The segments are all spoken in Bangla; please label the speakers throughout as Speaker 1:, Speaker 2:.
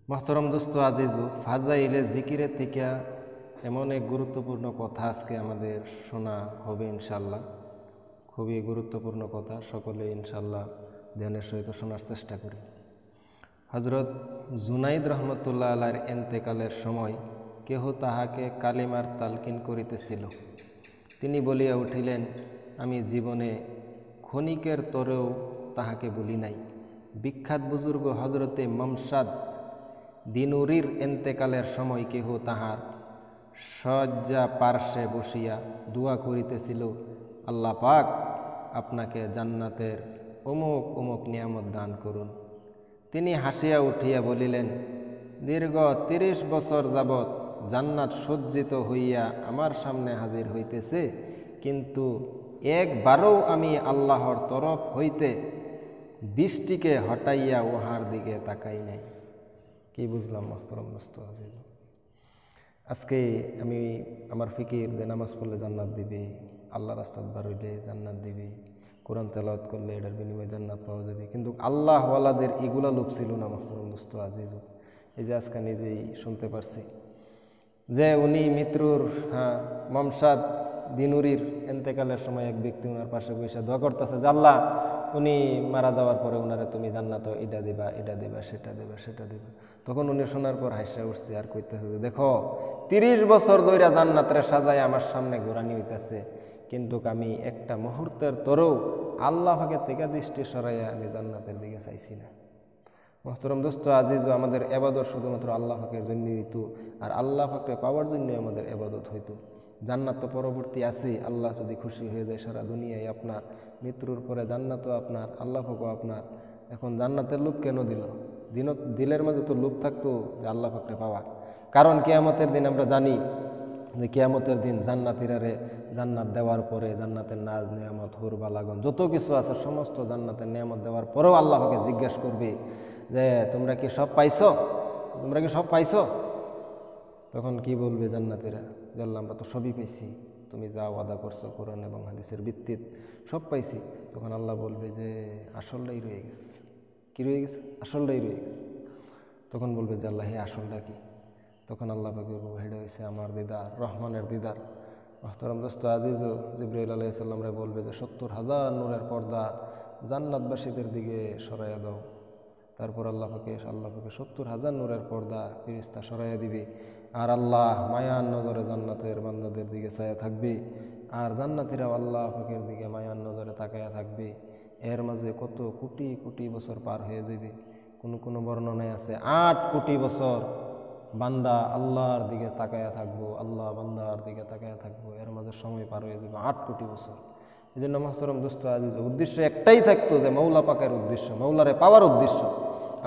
Speaker 1: মোহতরম দোস্ত আজিজু ফাজাইলে জিকিরের থেকে এমন এক গুরুত্বপূর্ণ কথা আজকে আমাদের শোনা হবে ইনশাল্লাহ। খুবই গুরুত্বপূর্ণ কথা, সকলে ইনশাল্লাহ ধ্যানের সহিত শোনার চেষ্টা করি। হজরত জুনাইদ রহমতুল্লাহ আলাইর এন্তেকালের সময় কেহ তাহাকে কালিমার তালকিন করিতেছিল। তিনি বলিয়া উঠিলেন, আমি জীবনে ক্ষণিকের তরেও তাহাকে বলি নাই। বিখ্যাত বুজুর্গ হজরতে মমসাদ দিনুরির এন্তেকালের সময় কেহ তাহার শয্যা পার্শ্বে বসিয়া দোয়া করিতেছিল, আল্লাহ পাক আপনাকে জান্নাতের অমুক অমুক নিয়ামত দান করুন। তিনি হাসিয়া উঠিয়া বলিলেন, দীর্ঘ ৩০ বছর যাবৎ জান্নাত সজ্জিত হইয়া আমার সামনে হাজির হইতেছে, কিন্তু একবারও আমি আল্লাহর তরফ হইতে দৃষ্টিকে হটাইয়া উহার দিকে তাকাই নাই। কি বুঝলাম মোহতরম দোস্ত আজিজ? আজকে আমি আমার ফিকির যে নামাজ পড়লে জান্নাত দিবে, আল্লাহ রাস্তাত বার হইলে জান্নাত দিবে, কোরআন তেলাওয়াত করলে এটার বিনিময়ে জান্নাত পাওয়া যাবে, কিন্তু আল্লাহওয়ালাদের এগুলা লোভ ছিল না মোহতরম দোস্ত আজিজ। এই যে আজকে নিজেই শুনতে পারছি যে উনি মৃত্যুর মমসাদ দিনুরির এন্তেকালের সময় এক ব্যক্তি ওনার পাশে বসে দোয়া করতেছে যে আল্লাহ উনি মারা যাওয়ার পরে ওনারে তুমি জান্নাত এটা দিবা, এটা দিবা, সেটা দিবা, সেটা দিবা। তখন উনি শোনার পর হাসিয়া উঠছে আর কইতেছে যে দেখো ৩০ বছর ধইরা জান্নাতরে সাজায় আমার সামনে ঘোরানি হইতেছে, কিন্তু আমি একটা মুহূর্তের তরেও আল্লাহ পাকে থেকে দৃষ্টি সরাইয়া আমি জান্নাতের দিকে চাইছি না। মোহতরম দোস্ত আজিজ, আমাদের এবাদত শুধুমাত্র আল্লাহ পাকের জন্য হইতো, আর আল্লাহ পাককে পাওয়ার জন্যই আমাদের এবাদত হইতো। জান্নাত তো পরবর্তী আছে, আল্লাহ যদি খুশি হয়ে যায় সারা দুনিয়ায় আপনার, মৃত্যুর পরে জান্নাতও আপনার, আল্লাহ পাকও আপনার। এখন জান্নাতের লোভ কেন দিল? দিলের মাঝে তো লোভ থাকতো যে আল্লাহ পাককে পাওয়া। কারণ কিয়ামতের দিন আমরা জানি যে কিয়ামতের দিন জান্নাতীরারে জান্নাত দেওয়ার পরে জান্নাতের নাজ নিয়ামত হুর বালাগন যত কিছু আছে সমস্ত জান্নাতের নিয়ামত দেওয়ার পরেও আল্লাহ পাকে জিজ্ঞাসা করবে যে তোমরা কি সব পাইছো? তোমরা কি সব পাইছো? তখন কি বলবে জান্নাতীরা? যে আল্লাহ আমরা তো সবই পাইছি, তুমি যা ওয়াদা করছো কোরআন এবং হাদিসের ভিত্তিতে সব পাইছি। তখন আল্লাহ বলবে যে আসলটাই রয়ে গেছে। কি রয়ে গেছে? আসলটাই রয়ে গেছে। তখন বলবে যে আল্লাহ হে আসলটা কি? তখন আল্লাহ পাকে বলবো হেডা হয়েছে আমার দিদার, রহমানের দিদার। মোহতরম দোস্ত আজিজ, জিবরাইল আলাইহিস সালামরে বলবে যে ৭০,০০০ নূরের পর্দা জান্নাতবাসীদের দিকে সরাইয়া দাও। তারপর আল্লাহ পাকে ৭০,০০০ নূরের পর্দা ফেরেশতা সরাইয়া দিবে, আর আল্লাহ মায়ার নজরে জান্নাতের বান্দাদের দিকে চাইয়া থাকবে, আর জান্নাতীরাও আল্লাহ পাকের দিকে মায়ার নজরে তাকাইয়া থাকবে। এর মাঝে কত কোটি কোটি বছর পার হয়ে যাবে। কোনো বর্ণনায় আছে ৮ কোটি বছর বান্দা আল্লাহর দিকে তাকাইয়া থাকবো, আল্লাহ বান্দার দিকে তাকাইয়া থাকবো। এর মাঝে সময় পার হয়ে যাবে ৮ কোটি বছর। এই জন্য মোহতরম দোস্ত আজিজ, উদ্দেশ্য একটাই থাকতো যে মৌলা পাকের উদ্দেশ্য, মৌলারে পাওয়ার উদ্দেশ্য।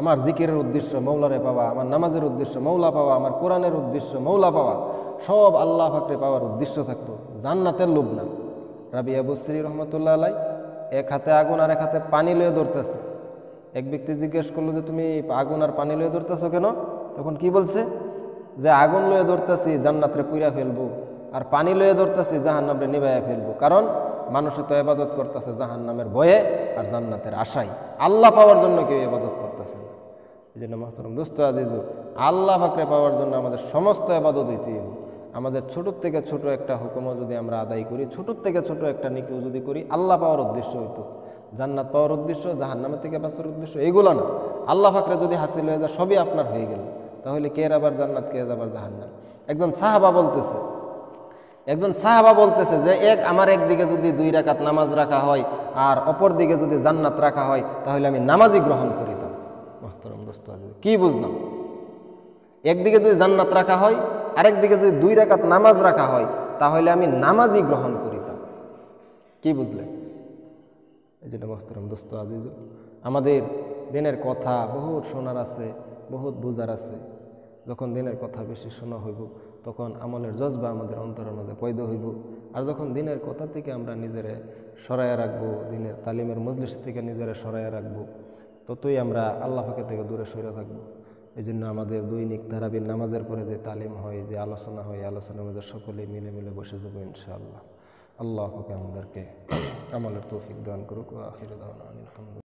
Speaker 1: আমার জিকিরের উদ্দেশ্য মৌলারে পাওয়া, আমার নামাজের উদ্দেশ্য মৌলা পাওয়া, আমার কোরআনের উদ্দেশ্য মৌলা পাওয়া, সব আল্লাহ পাকরে পাওয়ার উদ্দেশ্য থাকতো, জান্নাতের লোভ না। রাবিয়া বুসরি রহমতুল্লাহ আলাই এক হাতে আগুন আর এক হাতে পানি লয়ে ধরতেছে। এক ব্যক্তি জিজ্ঞেস করলো যে তুমি আগুন আর পানি লয়ে ধরতেছো কেন? তখন কি বলছে? যে আগুন লয়ে ধরতেছি জান্নাতরে পুইরা ফেলবো, আর পানি লয়ে ধরতেছি জাহান্নামরে নিভাইয়া ফেলবো। কারণ মানুষে তো ইবাদত করতেছে জাহান্নামের ভয়ে আর জান্নাতের আশায়, আল্লাহ পাওয়ার জন্য কেউ ইবাদত করতেছে না। এই জন্য মোহতরম দোস্ত আজিজ, আল্লাহ পাকরে পাওয়ার জন্য আমাদের সমস্ত ইবাদত হইতে হবে। আমাদের ছোটোর থেকে ছোট একটা হুকুমও যদি আমরা আদায় করি, ছোটোর থেকে ছোট একটা নিকেও যদি করি, আল্লাহ পাওয়ার উদ্দেশ্য হইতো। জান্নাত পাওয়ার উদ্দেশ্য, জাহান্নামের থেকে বাঁচার উদ্দেশ্য এগুলো না। আল্লাহ পাকরে যদি হাসিল হয়ে যায়, সবই আপনার হয়ে গেল। তাহলে কে আবার জান্নাত, কে আবার জাহান্নাম? একজন সাহাবা বলতেছে যে আমার একদিকে যদি 2 রাকাত নামাজ রাখা হয় আর অপর দিকে যদি জান্নাত রাখা হয়, তাহলে আমি নামাজই গ্রহণ করিতাম। মোহতরম দোস্ত আজিজ, কি বুঝলাম? একদিকে যদি জান্নাত রাখা হয়, আরেকদিকে যদি 2 রাকাত নামাজ রাখা হয়, তাহলে আমি নামাজই গ্রহণ করিতাম। কি বুঝলেন? এই জন্য মোহতরম দোস্ত আজিজ, আমাদের দিনের কথা বহুত শোনার আছে, বহুত বুঝার আছে। যখন দিনের কথা বেশি শোনা হইব, তখন আমলের জজবা আমাদের অন্তরের মধ্যে পয়দা হইব। আর যখন দিনের কথা থেকে আমরা নিজেরা সরাইয়া রাখবো, দিনের তালিমের মজলিস থেকে নিজেরা সরাইয়া রাখবো, ততই আমরা আল্লাহ পাকের থেকে দূরে সরে থাকবো। এই জন্য আমাদের দৈনিক তারাবির নামাজের পরে যে তালিম হয়, যে আলোচনা হয়, আলোচনার মধ্যে সকলেই মিলে মিলে বসে যাবো ইনশাআল্লাহ। আল্লাহ পাক আমাদেরকে আমলের তৌফিক দান করুক। আখির দাওয়ানা আলহামদুলিল্লাহ।